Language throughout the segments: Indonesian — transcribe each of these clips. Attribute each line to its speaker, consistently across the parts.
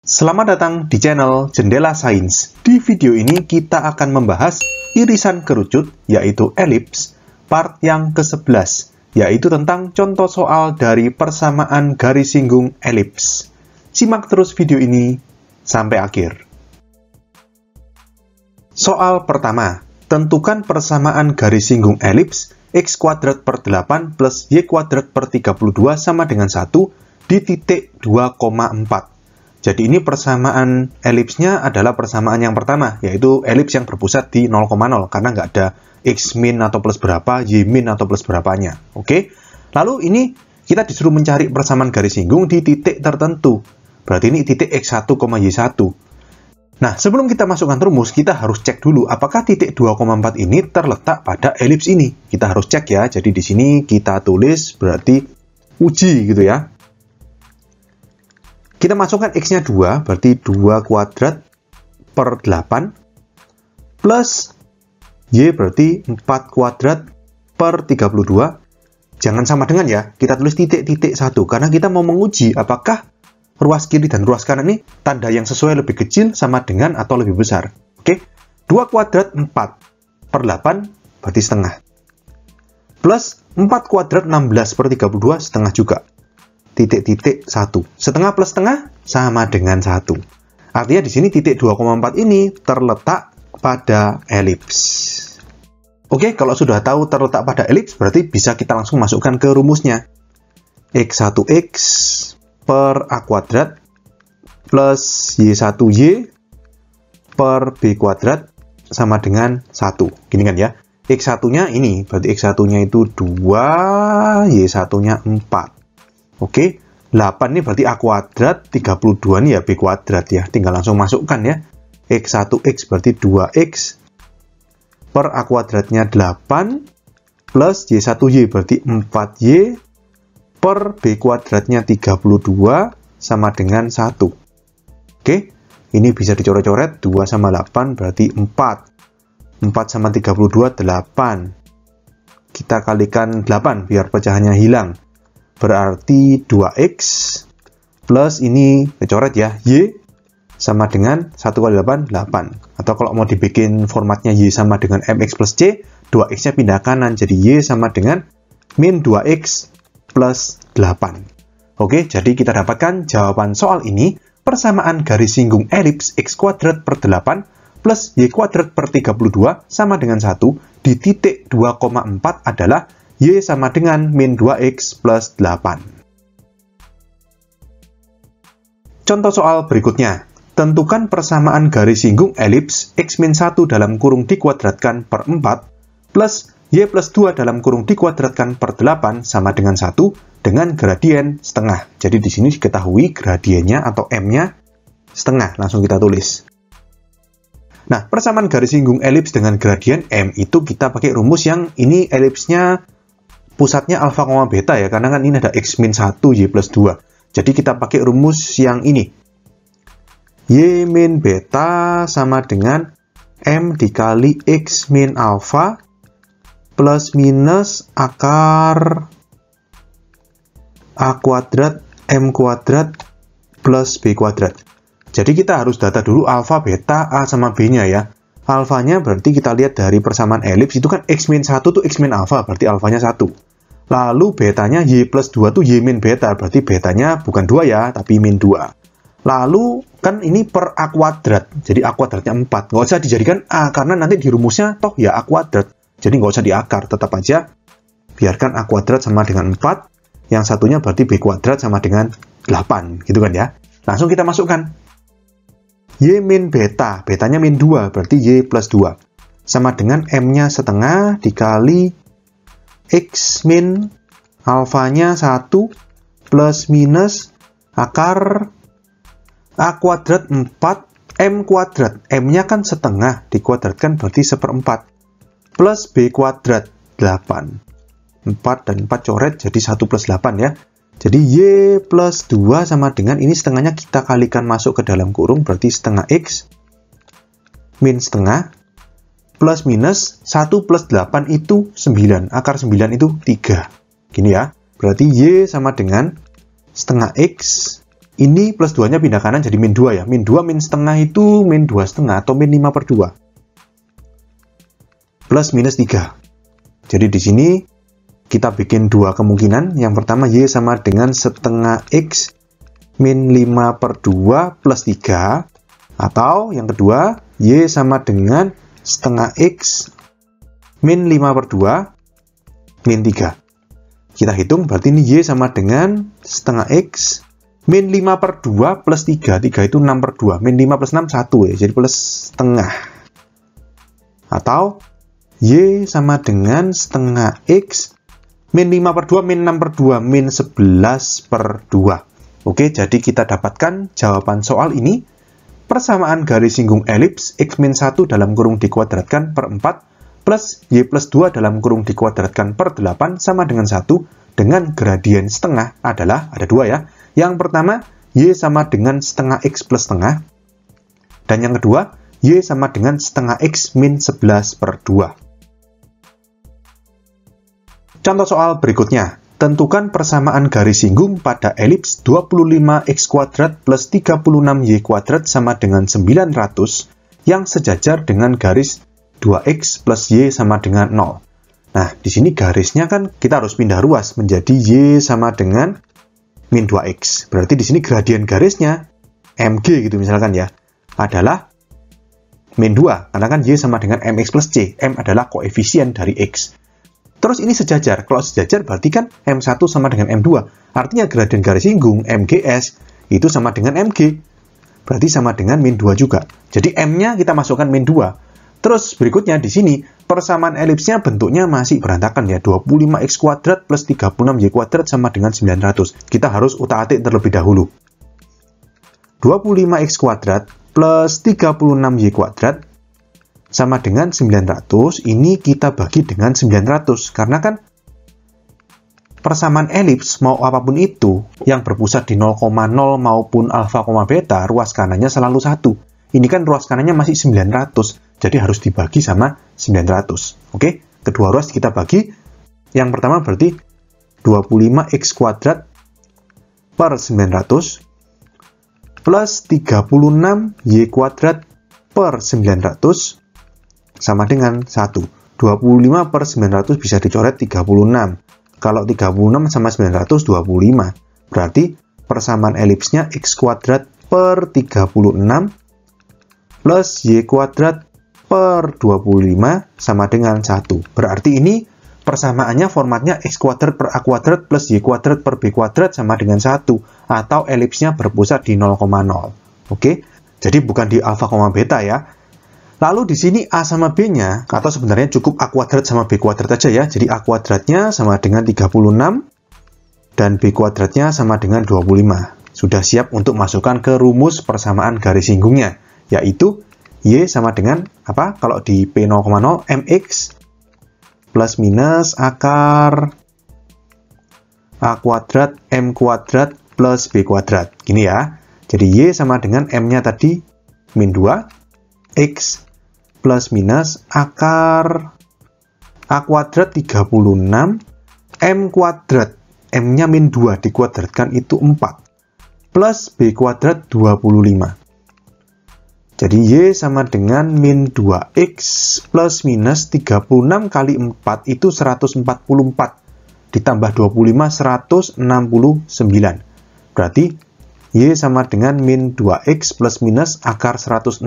Speaker 1: Selamat datang di channel Jendela Sains. Di video ini kita akan membahas irisan kerucut, yaitu elips, part yang ke-11, yaitu tentang contoh soal dari persamaan garis singgung elips. Simak terus video ini sampai akhir. Soal pertama, tentukan persamaan garis singgung elips x kuadrat per 8 plus y kuadrat per 32 sama dengan 1 di titik 2,4. Jadi ini persamaan elipsnya adalah persamaan yang pertama, yaitu elips yang berpusat di 0,0, karena nggak ada x min atau plus berapa, y min atau plus berapanya. Oke? Lalu ini kita disuruh mencari persamaan garis singgung di titik tertentu. Berarti ini titik x1, y1. Nah, sebelum kita masukkan rumus, kita harus cek dulu apakah titik 2,4 ini terletak pada elips ini. Kita harus cek ya. Jadi di sini kita tulis berarti uji gitu ya. Kita masukkan x-nya 2, berarti 2 kuadrat per 8, plus y berarti 4 kuadrat per 32. Jangan sama dengan ya, kita tulis titik-titik 1, karena kita mau menguji apakah ruas kiri dan ruas kanan ini tanda yang sesuai lebih kecil sama dengan atau lebih besar. Oke, 2 kuadrat 4 per 8, berarti setengah. Plus 4 kuadrat 16 per 32, setengah juga. Titik-titik 1. Setengah plus setengah sama dengan 1. Artinya di sini titik 2,4 ini terletak pada elips. Oke, kalau sudah tahu terletak pada elips, berarti bisa kita langsung masukkan ke rumusnya. X1x per A kuadrat plus Y1Y per B kuadrat sama dengan 1. Gini kan ya. X1-nya ini, berarti X1-nya itu 2, Y1-nya 4. Oke, 8 ini berarti A kuadrat, 32 ini ya B kuadrat ya. Tinggal langsung masukkan ya. X1X berarti 2X per A kuadratnya 8 plus Y1Y berarti 4Y per B kuadratnya 32 sama dengan 1. Oke, ini bisa dicoret-coret. 2 sama 8 berarti 4. 4 sama 32, 8. Kita kalikan 8 biar pecahannya hilang. Berarti 2x plus ini dicoret ya, y sama dengan 1 kali 8, 8. Atau kalau mau dibikin formatnya y sama dengan mx plus c, 2x-nya pindah kanan, jadi y sama dengan min 2x plus 8. Oke, jadi kita dapatkan jawaban soal ini, persamaan garis singgung elips x kuadrat per 8 plus y kuadrat per 32 sama dengan 1 di titik 2,4 adalah y sama dengan min 2x plus 8. Contoh soal berikutnya. Tentukan persamaan garis singgung elips x min 1 dalam kurung dikuadratkan per 4 plus y plus 2 dalam kurung dikuadratkan per 8 sama dengan 1 dengan gradien setengah. Jadi di sini diketahui gradiennya atau m-nya setengah. Langsung kita tulis. Nah, persamaan garis singgung elips dengan gradien m itu kita pakai rumus yang ini elipsnya pusatnya alfa, beta ya, karena kan ini ada x min 1, y plus 2. Jadi kita pakai rumus yang ini. Y min beta sama dengan m dikali x min alfa plus minus akar a kuadrat m kuadrat plus b kuadrat. Jadi kita harus data dulu alfa, beta, a sama b-nya ya. Alfanya berarti kita lihat dari persamaan elips itu kan x min 1 tuh x min alfa, berarti alfanya 1. Lalu betanya y plus 2 tuh y min beta, berarti betanya bukan 2 ya, tapi min 2. Lalu kan ini per a kuadrat, jadi a kuadratnya 4. Nggak usah dijadikan a, karena nanti di rumusnya toh ya a kuadrat. Jadi nggak usah diakar, tetap aja biarkan a kuadrat sama dengan 4. Yang satunya berarti b kuadrat sama dengan 8, gitu kan ya. Langsung kita masukkan. Y min beta, betanya min 2, berarti y plus 2. Sama dengan m-nya setengah dikali x min alfanya 1 plus minus akar a kuadrat 4 m kuadrat. M-nya kan setengah dikuadratkan berarti 1/4 plus b kuadrat 8. 4 dan 4 coret jadi 1 plus 8 ya. Jadi y plus 2 sama dengan ini setengahnya kita kalikan masuk ke dalam kurung, berarti setengah x min setengah plus minus 1 plus 8 itu 9. Akar 9 itu 3. Gini ya. Berarti y sama dengan setengah x ini plus 2-nya pindah kanan jadi min 2 ya. Min 2 min setengah itu min 2 setengah atau min 5/2. Plus minus 3. Jadi di sini kita bikin dua kemungkinan. Yang pertama Y sama dengan setengah X min 5/2 plus 3. Atau yang kedua Y sama dengan setengah X min 5/2 min 3. Kita hitung berarti ini Y sama dengan setengah X min 5/2 plus 3. 3 itu 6/2. Min 5 plus 6, 1 ya. Jadi plus setengah. Atau Y sama dengan setengah X min 5/2 min 6/2 min 11/2. Oke, jadi kita dapatkan jawaban soal ini. Persamaan garis singgung elips X min 1 dalam kurung dikuadratkan per 4 plus Y plus 2 dalam kurung dikuadratkan per 8 sama dengan 1 dengan gradien setengah adalah, ada dua ya. Yang pertama, Y sama dengan setengah X plus setengah. Dan yang kedua, Y sama dengan setengah X min 11/2. Contoh soal berikutnya. Tentukan persamaan garis singgung pada elips 25x kuadrat plus 36y kuadrat sama dengan 900 yang sejajar dengan garis 2x plus y sama dengan 0. Nah, di sini garisnya kan kita harus pindah ruas menjadi y sama dengan min 2x. Berarti di sini gradien garisnya mg gitu misalkan ya, adalah min 2. Karena kan y sama dengan mx plus c. M adalah koefisien dari x. Terus ini sejajar. Kalau sejajar berarti kan M1 sama dengan M2. Artinya gradien garis singgung MGS itu sama dengan MG. Berarti sama dengan min 2 juga. Jadi M-nya kita masukkan min 2. Terus berikutnya di sini persamaan elipsnya bentuknya masih berantakan ya. 25x kuadrat plus 36y kuadrat sama dengan 900. Kita harus utak-atik terlebih dahulu. 25x kuadrat plus 36y kuadrat sama dengan 900, ini kita bagi dengan 900. Karena kan persamaan elips mau apapun itu, yang berpusat di 0,0 maupun alfa, beta, ruas kanannya selalu 1. Ini kan ruas kanannya masih 900, jadi harus dibagi sama 900. Oke, kedua ruas kita bagi. Yang pertama berarti 25x kuadrat per 900 plus 36y kuadrat per 900 sama dengan 1. 25 per 900 bisa dicoret 36. Kalau 36 sama 900, 25. Berarti persamaan elipsnya x kuadrat per 36 plus y kuadrat per 25 sama dengan 1. Berarti ini persamaannya formatnya x kuadrat per a kuadrat plus y kuadrat per b kuadrat sama dengan 1. Atau elipsnya berpusat di 0,0. Oke? Jadi bukan di alfa, beta ya. Lalu di sini A sama B-nya, atau sebenarnya cukup A kuadrat sama B kuadrat aja ya. Jadi A kuadratnya sama dengan 36, dan B kuadratnya sama dengan 25. Sudah siap untuk masukkan ke rumus persamaan garis singgungnya, yaitu Y sama dengan, apa? Kalau di P0,0, MX plus minus akar A kuadrat, M kuadrat plus B kuadrat. Gini ya. Jadi Y sama dengan M-nya tadi, min 2, X plus minus akar A kuadrat 36, M kuadrat, M-nya min 2 dikuadratkan itu 4, plus B kuadrat 25. Jadi Y sama dengan min 2X plus minus 36 kali 4 itu 144. Ditambah 25, 169. Berarti Y sama dengan min 2X plus minus akar 169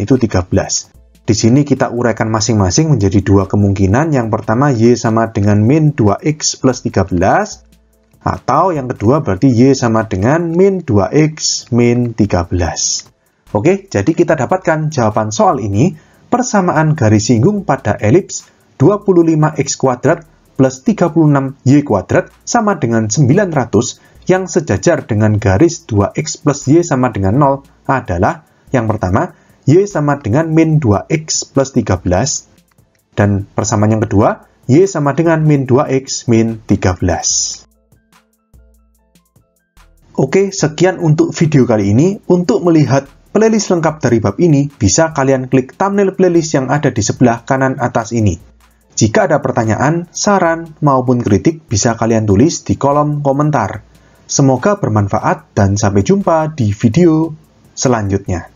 Speaker 1: itu 13. Di sini kita uraikan masing-masing menjadi dua kemungkinan. Yang pertama Y sama dengan min 2X plus 13. Atau yang kedua berarti Y sama dengan min 2X min 13. Oke, jadi kita dapatkan jawaban soal ini. Persamaan garis singgung pada elips 25x kuadrat plus 36y kuadrat sama dengan 900 yang sejajar dengan garis 2x plus y sama dengan 0 adalah yang pertama, Y sama dengan min 2x plus 13, dan persamaan yang kedua, Y sama dengan min 2x min 13. Oke, sekian untuk video kali ini. Untuk melihat playlist lengkap dari bab ini, bisa kalian klik thumbnail playlist yang ada di sebelah kanan atas ini. Jika ada pertanyaan, saran, maupun kritik, bisa kalian tulis di kolom komentar. Semoga bermanfaat dan sampai jumpa di video selanjutnya.